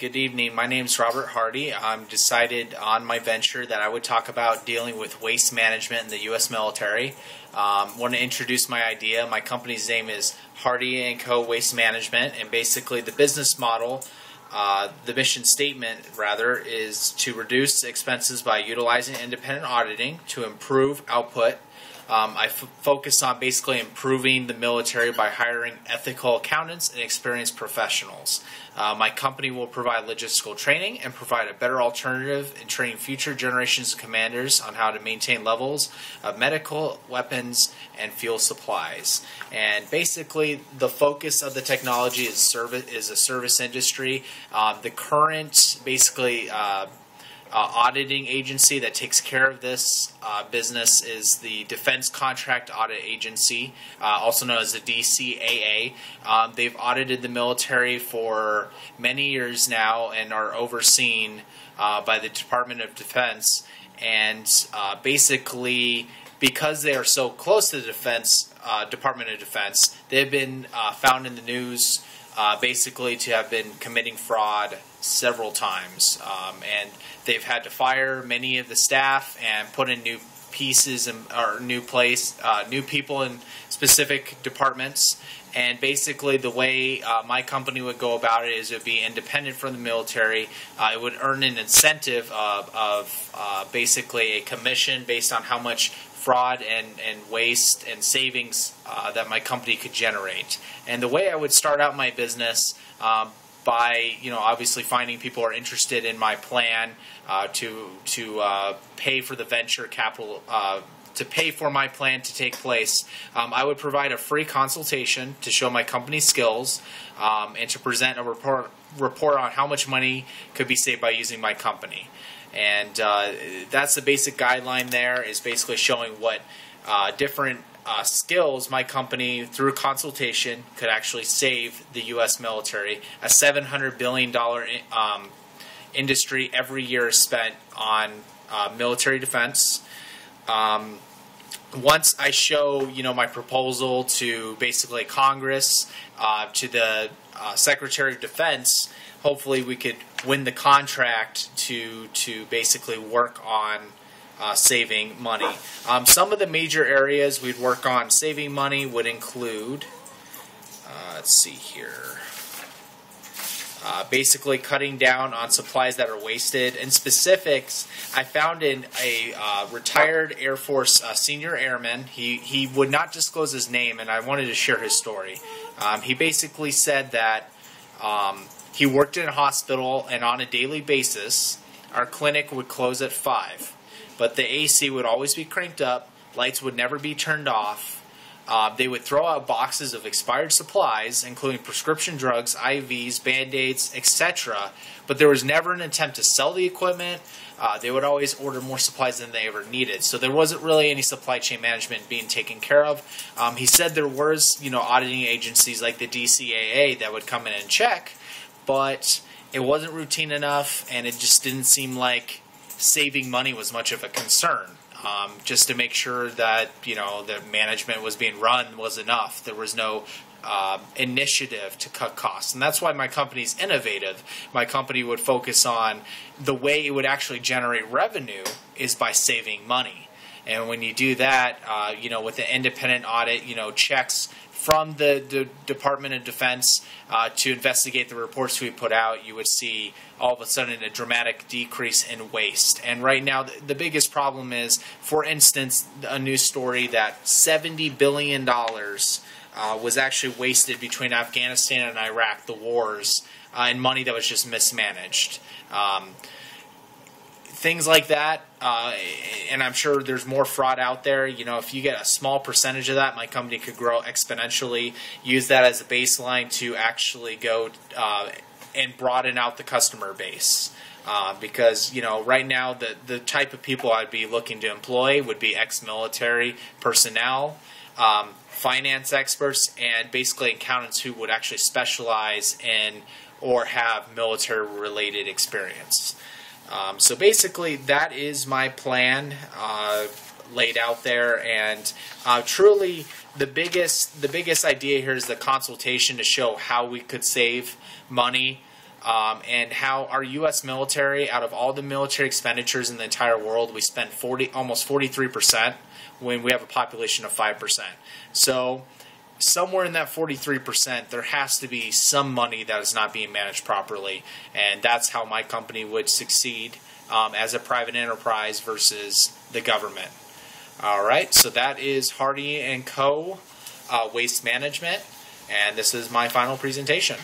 good evening. My name is Robert Hardy. I'm decided on my venture that I would talk about dealing with waste management in the U.S. military. Want to introduce my idea. My company's name is Hardy & Co. Waste Management, and basically the business model, the mission statement rather, is to reduce expenses by utilizing independent auditing to improve output. I focus on basically improving the military by hiring ethical accountants and experienced professionals. My company will provide logistical training and provide a better alternative in training future generations of commanders on how to maintain levels of medical, weapons, and fuel supplies. And basically, the focus of the technology is a service industry. The current, auditing agency that takes care of this business is the Defense Contract Audit Agency, also known as the DCAA. They've audited the military for many years now and are overseen by the Department of Defense. And basically, because they are so close to the Department of Defense, they've been found in the news basically to have been committing fraud several times, and they've had to fire many of the staff and put in new people in specific departments. And basically the way my company would go about it is it would be independent from the military. It would earn an incentive of basically a commission based on how much fraud and waste and savings that my company could generate. And the way I would start out my business by obviously finding people who are interested in my plan to pay for the venture capital, to pay for my plan to take place. I would provide a free consultation to show my company's skills and to present a report on how much money could be saved by using my company. And that's the basic guideline there, is basically showing what different skills my company, through consultation, could actually save the U.S. military. A $700 billion industry every year is spent on military defense. Once I show my proposal to basically Congress, to the Secretary of Defense, hopefully we could win the contract to basically work on saving money. Some of the major areas we'd work on saving money would include, let's see here, basically cutting down on supplies that are wasted. In specifics, I found in a retired Air Force senior airman. He would not disclose his name, and I wanted to share his story. He basically said that he worked in a hospital, and on a daily basis, our clinic would close at 5. But the AC would always be cranked up, lights would never be turned off. They would throw out boxes of expired supplies, including prescription drugs, IVs, Band-Aids, etc. But there was never an attempt to sell the equipment. They would always order more supplies than they ever needed. So there wasn't really any supply chain management being taken care of. He said there was, auditing agencies like the DCAA that would come in and check, but it wasn't routine enough, and it just didn't seem like saving money was much of a concern. Just to make sure that the management was being run was enough. There was no initiative to cut costs, and that's why my company's innovative. My company would focus on the way it would actually generate revenue is by saving money. And when you do that, with the independent audit, checks from the Department of Defense to investigate the reports we put out, you would see all of a sudden a dramatic decrease in waste. And right now, the biggest problem is, for instance, a news story that $70 billion was actually wasted between Afghanistan and Iraq, the wars, and money that was just mismanaged. Things like that, and I'm sure there's more fraud out there. If you get a small percentage of that, my company could grow exponentially. Use that as a baseline to actually go and broaden out the customer base. Because, right now the type of people I'd be looking to employ would be ex-military personnel, finance experts, and basically accountants who would actually specialize in or have military-related experience. So basically, that is my plan laid out there, and truly, the biggest idea here is the consultation to show how we could save money. and how our U.S. military, out of all the military expenditures in the entire world, we spend almost 43% when we have a population of 5%. So somewhere in that 43%, there has to be some money that is not being managed properly, and that's how my company would succeed as a private enterprise versus the government. All right, so that is Hardy & Co. Waste Management, and this is my final presentation.